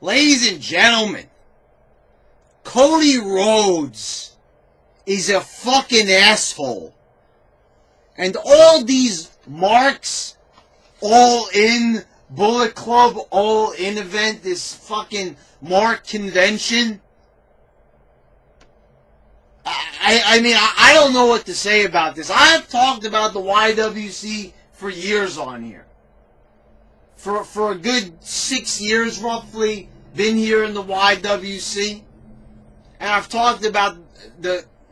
Ladies and gentlemen, Cody Rhodes is a fucking asshole. And all these marks, all in Bullet Club, all in event, this fucking mark convention. I mean, I don't know what to say about this. I've talked about the YWC for years on here. For a good 6 years, roughly, been here in the YWC. And I've talked about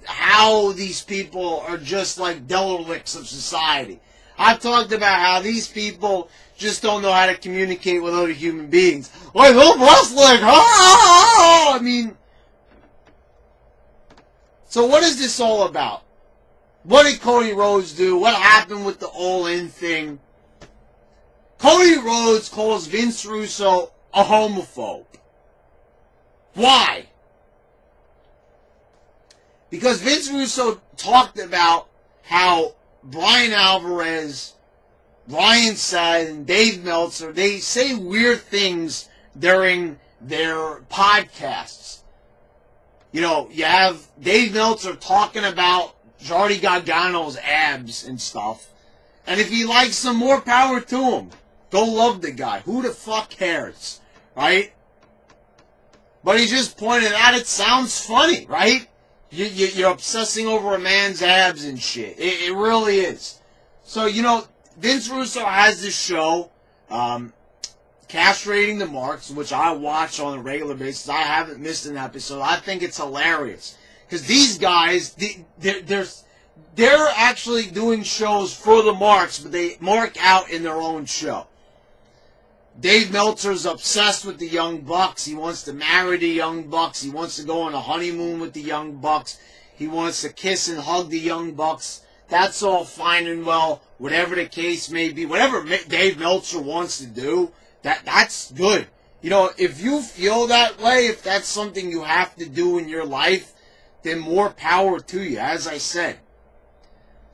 how these people are just like derelicts of society. I've talked about how these people just don't know how to communicate with other human beings. Like, oh, wrestling! I mean... So what is this all about? What did Cody Rhodes do? What happened with the all-in thing? Cody Rhodes calls Vince Russo a homophobe. Why? Because Vince Russo talked about how Brian Alvarez, Ryan Sadd, and Dave Meltzer, they say weird things during their podcasts. You know, you have Dave Meltzer talking about Johnny Gargano's abs and stuff. And if he likes some, more power to him. Go love the guy. Who the fuck cares? Right? But he just pointed out it sounds funny, right? You're obsessing over a man's abs and shit. It really is. So, you know, Vince Russo has this show, Castrating the Marks, which I watch on a regular basis. I haven't missed an episode. I think it's hilarious. Because these guys, they're actually doing shows for the Marks, but they mark out in their own show. Dave Meltzer's obsessed with the Young Bucks. He wants to marry the Young Bucks. He wants to go on a honeymoon with the Young Bucks. He wants to kiss and hug the Young Bucks. That's all fine and well. Whatever the case may be, whatever Dave Meltzer wants to do, that's good. You know, if you feel that way, if that's something you have to do in your life, then more power to you, as I said.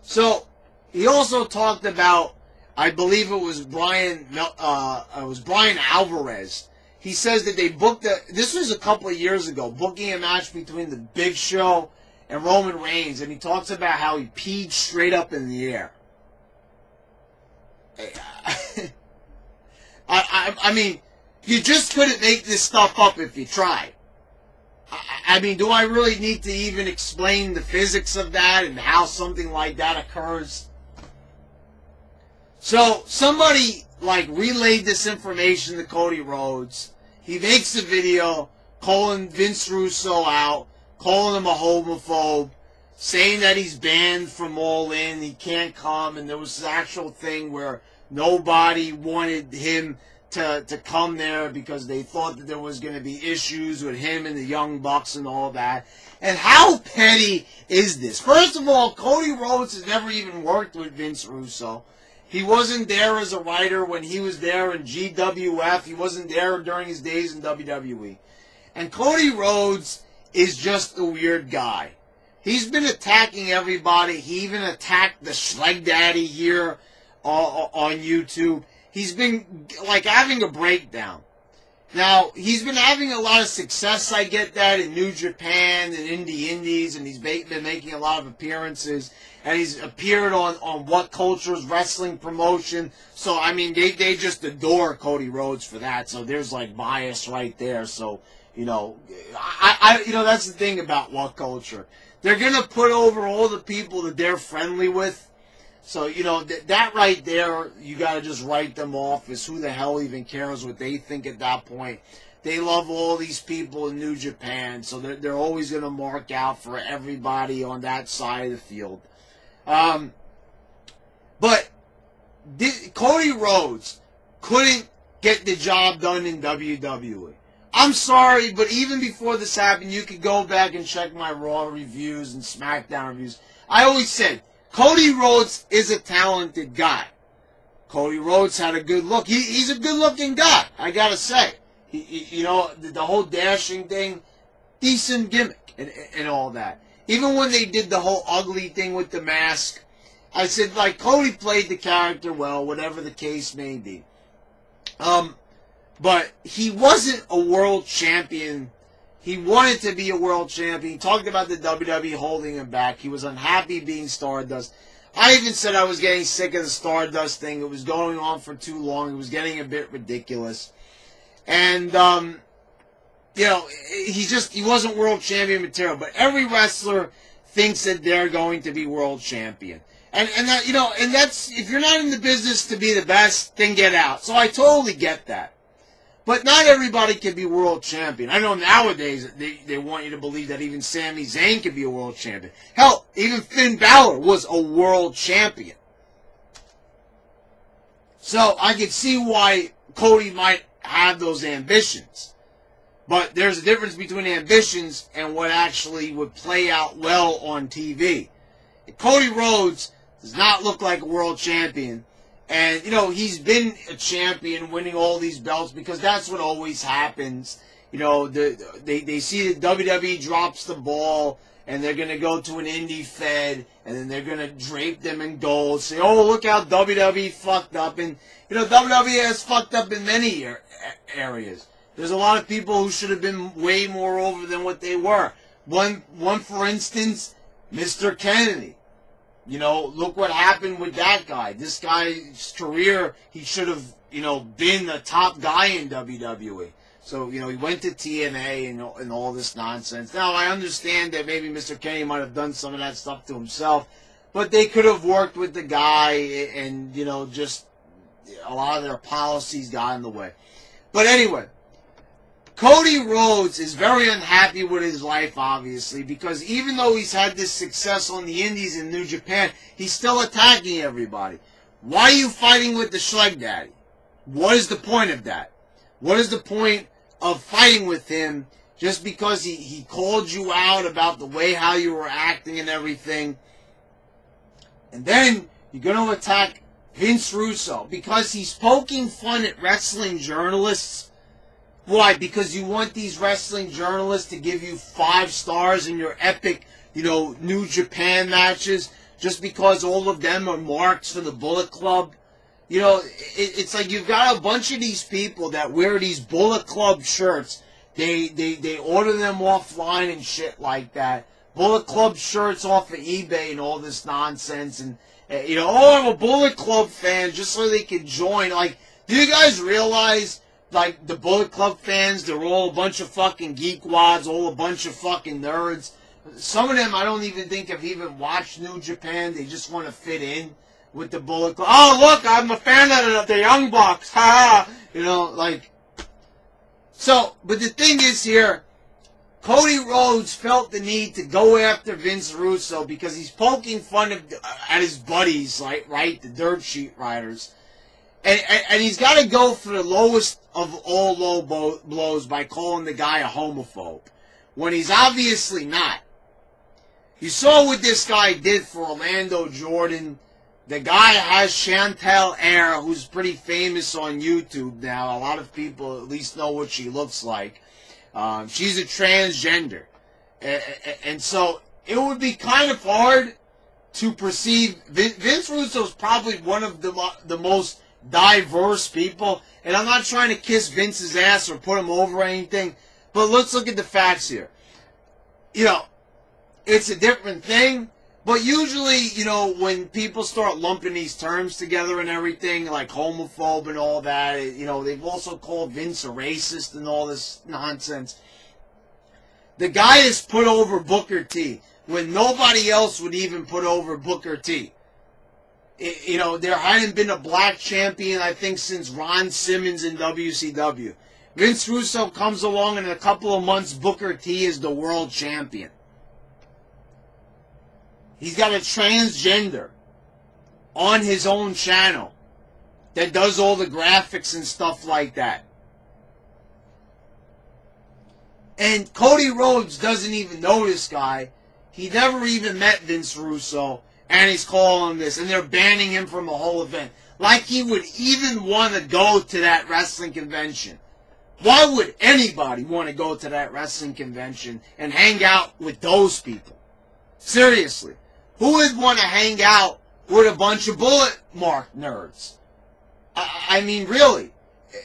So, he also talked about, I believe it was Brian Alvarez. He says that they booked this was a couple of years ago, booking a match between the Big Show and Roman Reigns, and he talks about how he peed straight up in the air. I mean, you just couldn't make this stuff up if you tried. I mean, do I really need to even explain the physics of that and how something like that occurs? So, somebody, like, relayed this information to Cody Rhodes. He makes a video calling Vince Russo out, calling him a homophobe, saying that he's banned from All In, he can't come, and there was this actual thing where nobody wanted him to come there because they thought that there was going to be issues with him and the Young Bucks and all that. And how petty is this? First of all, Cody Rhodes has never even worked with Vince Russo. He wasn't there as a writer when he was there in GWF. He wasn't there during his days in WWE. And Cody Rhodes is just a weird guy. He's been attacking everybody. He even attacked the Schleg Daddy here on YouTube. He's been, like, having a breakdown. Now, he's been having a lot of success, I get that, in New Japan and in the Indies, and he's been making a lot of appearances, and he's appeared on What Culture's wrestling promotion. So, I mean, they just adore Cody Rhodes for that, so there's, like, bias right there. So, you know, you know, that's the thing about What Culture. They're going to put over all the people that they're friendly with. So, you know, that right there, you got to just write them off as who the hell even cares what they think at that point. They love all these people in New Japan, so they're always going to mark out for everybody on that side of the field. But Cody Rhodes couldn't get the job done in WWE. I'm sorry, but even before this happened, you could go back and check my Raw reviews and SmackDown reviews. I always said, Cody Rhodes is a talented guy. Cody Rhodes had a good look. He's a good-looking guy, I gotta say. You know, the whole dashing thing, decent gimmick and all that. Even when they did the whole ugly thing with the mask, I said, like, Cody played the character well, whatever the case may be. But he wasn't a world champion. He wanted to be a world champion. He talked about the WWE holding him back. He was unhappy being Stardust. I even said I was getting sick of the Stardust thing. It was going on for too long. It was getting a bit ridiculous. And, you know, he wasn't world champion material. But every wrestler thinks that they're going to be world champion. And that, you know, and that's, if you're not in the business to be the best, then get out. So I totally get that. But not everybody can be world champion. I know nowadays they want you to believe that even Sami Zayn can be a world champion. Hell, even Finn Balor was a world champion. So I could see why Cody might have those ambitions. But there's a difference between ambitions and what actually would play out well on TV. Cody Rhodes does not look like a world champion. And, you know, he's been a champion winning all these belts because that's what always happens. You know, they see that WWE drops the ball and they're going to go to an indie fed and then they're going to drape them in gold. Say, oh, look how WWE fucked up. And, you know, WWE has fucked up in many areas. There's a lot of people who should have been way more over than what they were. One for instance, Mr. Kennedy. You know, look what happened with that guy. This guy's career, he should have, you know, been the top guy in WWE. So, you know, he went to TNA and all this nonsense. Now, I understand that maybe Mr. Kennedy might have done some of that stuff to himself, but they could have worked with the guy and, you know, just a lot of their policies got in the way. But anyway, Cody Rhodes is very unhappy with his life, obviously, because even though he's had this success on the Indies in New Japan, he's still attacking everybody. Why are you fighting with the Schleg Daddy? What is the point of that? What is the point of fighting with him just because he called you out about the way how you were acting and everything? And then you're going to attack Vince Russo because he's poking fun at wrestling journalists. Why? Because you want these wrestling journalists to give you 5 stars in your epic, you know, New Japan matches just because all of them are marks for the Bullet Club? You know, it's like you've got a bunch of these people that wear these Bullet Club shirts. They order them offline and shit like that. Bullet Club shirts off of eBay and all this nonsense. And, you know, oh, I'm a Bullet Club fan just so they can join. Like, do you guys realize... Like, the Bullet Club fans, they're all a bunch of fucking geekwads, all a bunch of fucking nerds. Some of them I don't even think have even watched New Japan. They just want to fit in with the Bullet Club. Oh, look, I'm a fan of the Young Bucks. Ha ha. You know, like... So, but the thing is here, Cody Rhodes felt the need to go after Vince Russo because he's poking fun at his buddies, like, right, the Dirt Sheet Riders. And he's got to go for the lowest of all low blows by calling the guy a homophobe, when he's obviously not. You saw what this guy did for Orlando Jordan. The guy has Chantel Air, who's pretty famous on YouTube now. A lot of people at least know what she looks like. She's a transgender. And so it would be kind of hard to perceive... Vince Russo's probably one of the most diverse people, and I'm not trying to kiss Vince's ass or put him over or anything, but let's look at the facts here. You know, it's a different thing, but usually, you know, when people start lumping these terms together and everything, like homophobe and all that, you know, they've also called Vince a racist and all this nonsense. The guy is put over Booker T when nobody else would even put over Booker T. You know, there hadn't been a black champion, I think, since Ron Simmons in WCW. Vince Russo comes along, and in a couple of months, Booker T is the world champion. He's got a transgender on his own channel that does all the graphics and stuff like that. And Cody Rhodes doesn't even know this guy. He never even met Vince Russo. And he's calling this, and they're banning him from the whole event. Like he would even want to go to that wrestling convention. Why would anybody want to go to that wrestling convention and hang out with those people? Seriously. Who would want to hang out with a bunch of bullet mark nerds? I mean, really.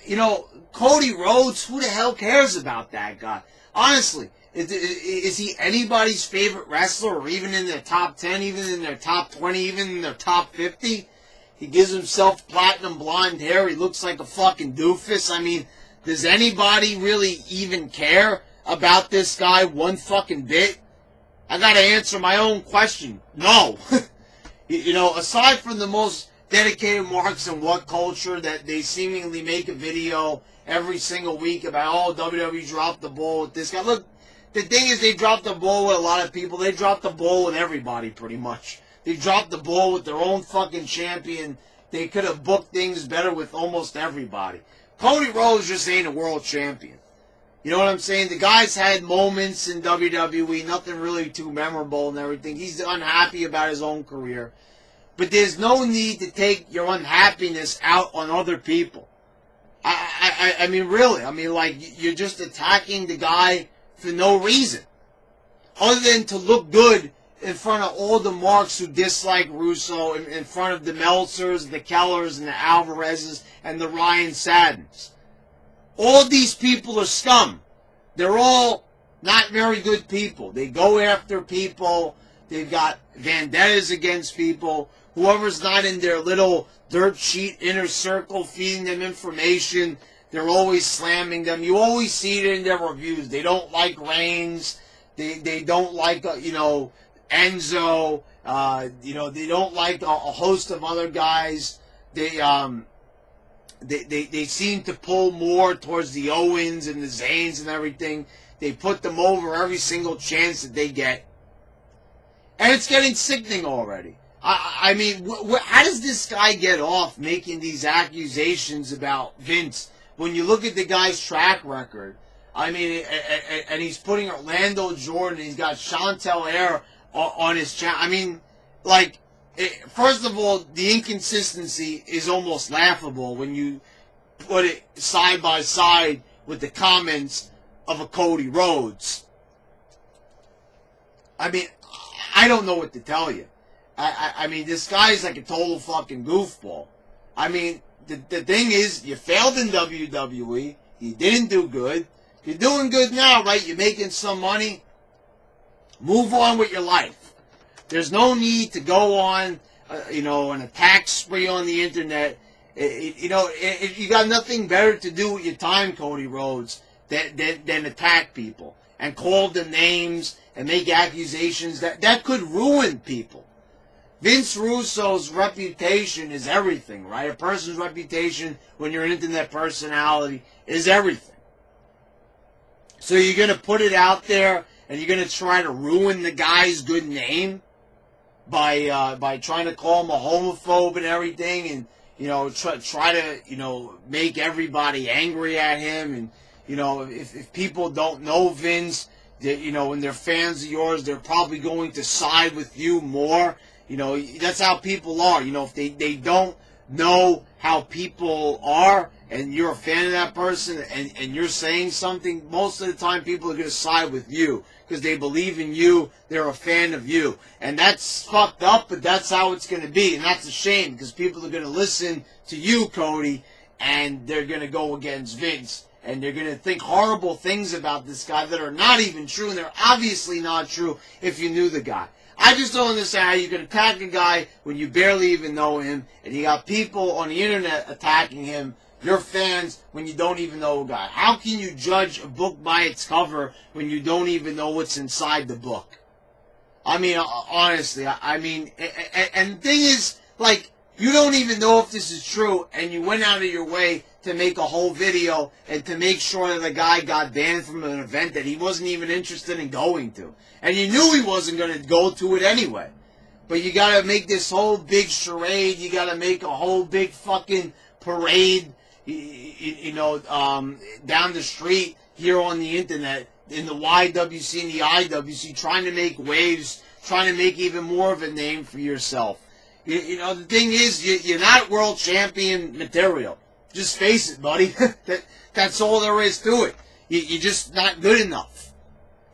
you know, Cody Rhodes, who the hell cares about that guy? Honestly, is he anybody's favorite wrestler, or even in their top 10, even in their top 20, even in their top 50? He gives himself platinum blonde hair. He looks like a fucking doofus. I mean, does anybody really even care about this guy one fucking bit? I gotta answer my own question. No. You know, aside from the most dedicated marks in what culture that they seemingly make a video every single week about, oh, WWE dropped the ball with this guy. Look, the thing is, they dropped the ball with a lot of people. They dropped the ball with everybody, pretty much. They dropped the ball with their own fucking champion. They could have booked things better with almost everybody. Cody Rhodes just ain't a world champion. You know what I'm saying? The guy's had moments in WWE, nothing really too memorable and everything. He's unhappy about his own career. But there's no need to take your unhappiness out on other people. I mean, really. I mean, like, you're just attacking the guy for no reason. Other than to look good in front of all the marks who dislike Russo, in front of the Meltzers, the Kellers, and the Alvarezes, and the Ryan Saddens. All these people are scum. They're all not very good people. They go after people. They've got vendettas against people. Whoever's not in their little dirt sheet inner circle feeding them information, they're always slamming them. You always see it in their reviews. They don't like Reigns. They don't like, you know, Enzo. You know, they don't like a host of other guys. They seem to pull more towards the Owens and the Zanes and everything. They put them over every single chance that they get. And it's getting sickening already. I mean, how does this guy get off making these accusations about Vince? When you look at the guy's track record, I mean, and he's putting Orlando Jordan, he's got Chantel Air on his channel. I mean, like, first of all, the inconsistency is almost laughable when you put it side by side with the comments of a Cody Rhodes. I mean, I don't know what to tell you. I mean, this guy's like a total fucking goofball. I mean, the thing is, you failed in WWE. You didn't do good. You're doing good now, right? You're making some money. Move on with your life. There's no need to go on, you know, an attack spree on the internet. You know, you got nothing better to do with your time, Cody Rhodes, than attack people and call them names and make accusations that could ruin people. Vince Russo's reputation is everything, right? A person's reputation, when you're an internet personality, is everything. So you're going to put it out there and you're going to try to ruin the guy's good name by trying to call him a homophobe and everything, and, you know, try to, you know, make everybody angry at him. And, you know, if people don't know Vince, you know, and they're fans of yours, they're probably going to side with you more. You know, that's how people are. You know, if they don't know how people are, and you're a fan of that person, and you're saying something, most of the time people are going to side with you because they believe in you, they're a fan of you. And that's fucked up, but that's how it's going to be. And that's a shame because people are going to listen to you, Cody, and they're going to go against Vince. And they're going to think horrible things about this guy that are not even true, and they're obviously not true if you knew the guy. I just don't understand how you can attack a guy when you barely even know him, and you got people on the internet attacking him, your fans, when you don't even know a guy. How can you judge a book by its cover when you don't even know what's inside the book? I mean, honestly, I mean, and the thing is, like, you don't even know if this is true, and you went out of your way to make a whole video and to make sure that the guy got banned from an event that he wasn't even interested in going to. And you knew he wasn't going to go to it anyway. But you got to make this whole big charade. You got to make a whole big fucking parade, you know, down the street here on the internet, in the YWC and the IWC, trying to make waves, trying to make even more of a name for yourself. You know, the thing is, you're not world champion material. Just face it, buddy. That's all there is to it. You're just not good enough.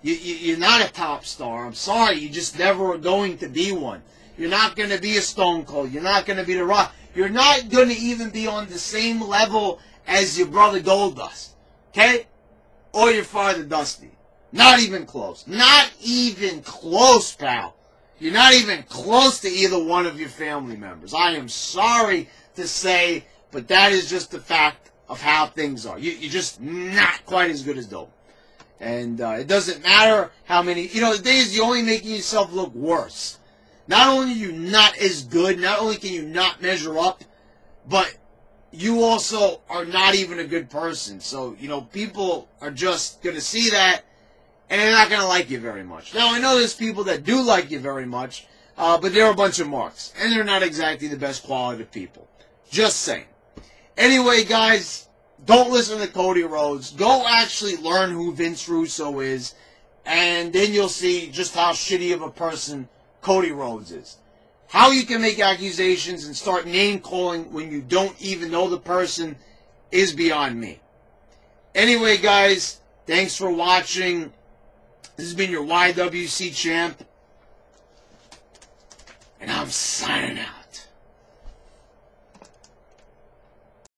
You're not a top star. I'm sorry. You just never are going to be one. You're not going to be a Stone Cold. You're not going to be The Rock. You're not going to even be on the same level as your brother Goldust, okay? Or your father Dusty. Not even close. Not even close, pal. You're not even close to either one of your family members. I am sorry to say, but that is just the fact of how things are. You're just not quite as good as Dope. And it doesn't matter how many... You know, the thing is, you're only making yourself look worse. Not only are you not as good, not only can you not measure up, but you also are not even a good person. So, you know, people are just going to see that, and they're not going to like you very much. Now, I know there's people that do like you very much, but they're a bunch of marks, and they're not exactly the best quality of people. Just saying. Anyway, guys, don't listen to Cody Rhodes. Go actually learn who Vince Russo is, and then you'll see just how shitty of a person Cody Rhodes is. How you can make accusations and start name-calling when you don't even know the person is beyond me. Anyway, guys, thanks for watching. This has been your YWC champ, and I'm signing out.